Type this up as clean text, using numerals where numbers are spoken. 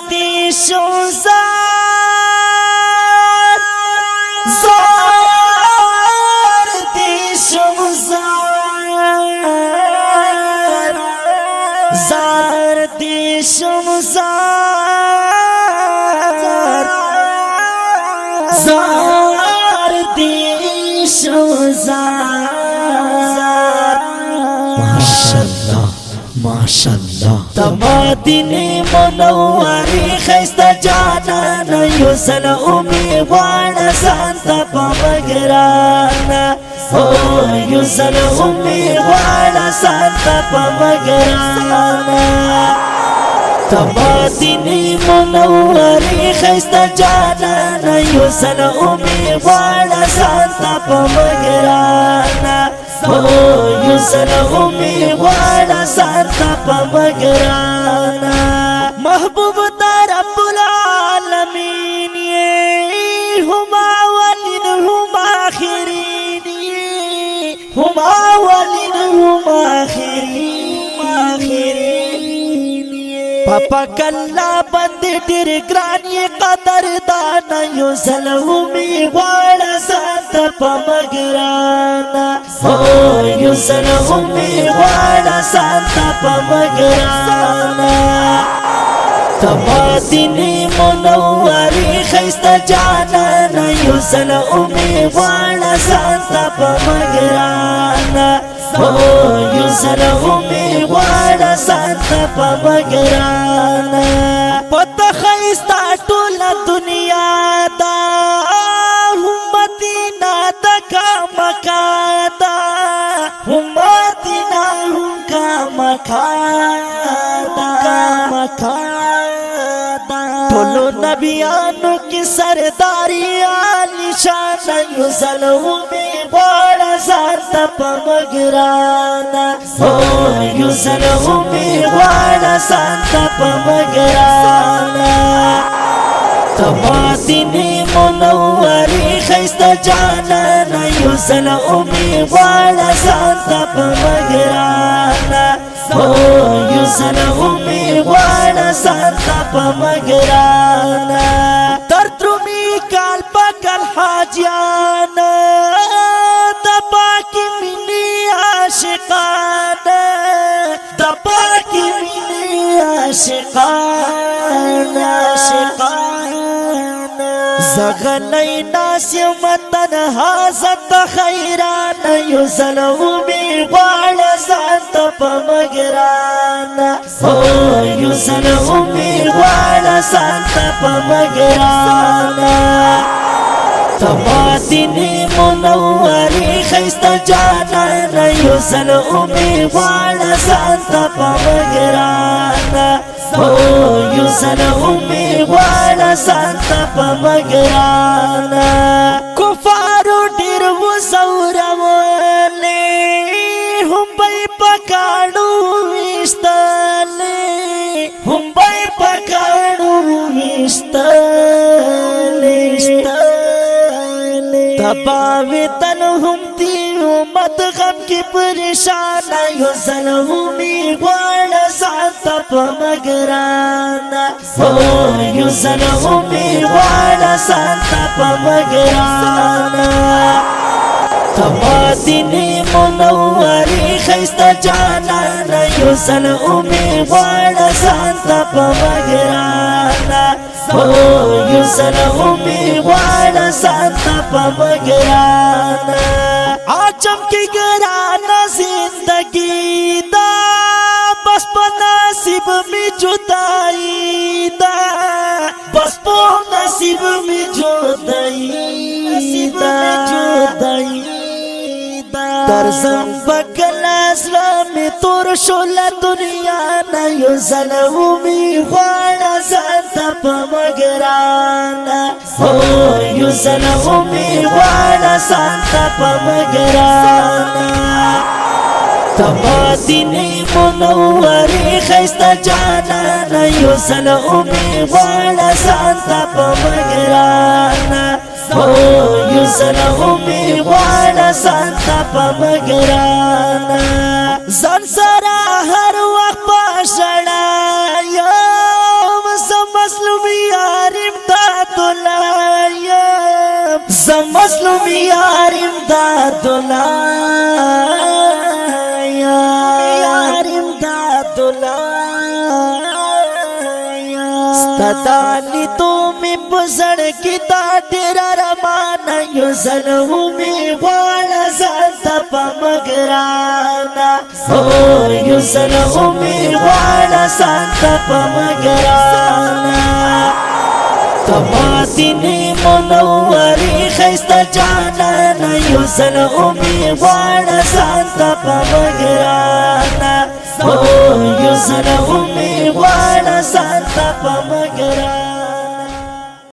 دې شو زار زار دې شو زار زار دې شو زار زار دې شو زار ماشاءالله ماشاءالله تمدینی منوری خیستا جانا یوسل امی وانا سانتا پمگرانا یوسل امی وانا سانتا پمگرانا تمدینی منوری خیستا جانا یوسل امی وانا سانتا پمگرانا یوسل امی وانا سانتا پمگرانا محبوب رب العالمین یہ ہم اولین ہم آخرین ہم اولین ہم آخرین پاپا کلا بند ډیر ګران یې قدر دانا یوسل امی وانا سانتا پمگرانا یوسل امی وانا سانتا پمگرانا تمدینی منوری خیستا جانا یوسل امی وانا سانتا پمگرانا یوسل امی وانا سانتا پمگرانا پتا خیستا ټوله دنیا دا مدینہ دکا مکادا مدینہ کا مکادا ټولو نبیانو کی سرداری عالی شان یوسل امی وانا سانتا پمگرانا یوسل امی وانا سانتا پمگرانا تمدینی منوری خیستا جانا یوسل امی وانا سانتا پمگرانا یوسل امی وانا سانتا پمگرانا تردرمی کال پکل حاجیانا دبا کی منی عاشقانا دبا کی منی عاشقانا زغلی ناس یمتن حازت خیران یوسل امی وانا سانتا پمگرانا یوسل امی وانا سانتا پمگرانا تمدینی منوری خیستا جانا یوسل امی وانا سانتا پمگرانا یوسل امی وانا سانتا پمگرانا کفارو ډیر وزورولې هم بای پکاړو وشتلې هم بای پکاړو وشتلې تباوی تن هم دی امت غم کی پریشان یوسل امی وانا سانتا پمگرانا یوسل امی وانا سانتا پمگرانا تمدینی منوری خیستا جانا یوسل امی وانا سانتا پمگرانا یوسل امی وانا سانتا پمگرانا عجم کی گرانا زندگی دا بس پا نصیب میں جدائی دا بس پا نصیب میں جدائی دا درزم بکل اسلام تور شول دنیا نا یوسل امی وانا سانتا پمگرانا یوسل امی وانا سانتا پمگرانا تمدینی منوری خیستا جانا یوسل امی وانا سانتا پمگرانا یوسل امی وانا سانتا پمگرانا زن سرا ہر وقت پاشڑا یوم سمس مظلوم یار امداد الله یار امداد الله ستدالی تو می بزر کی دا ډیر رمان یو زلو می واړه زنده په مګرانا او یو زلو می واړه زنده په مګرانا تماتینی منوری خیستا جانا یو زلو می واړه زنده په مګرانا او یو زلو می واړه زنده په مګرانا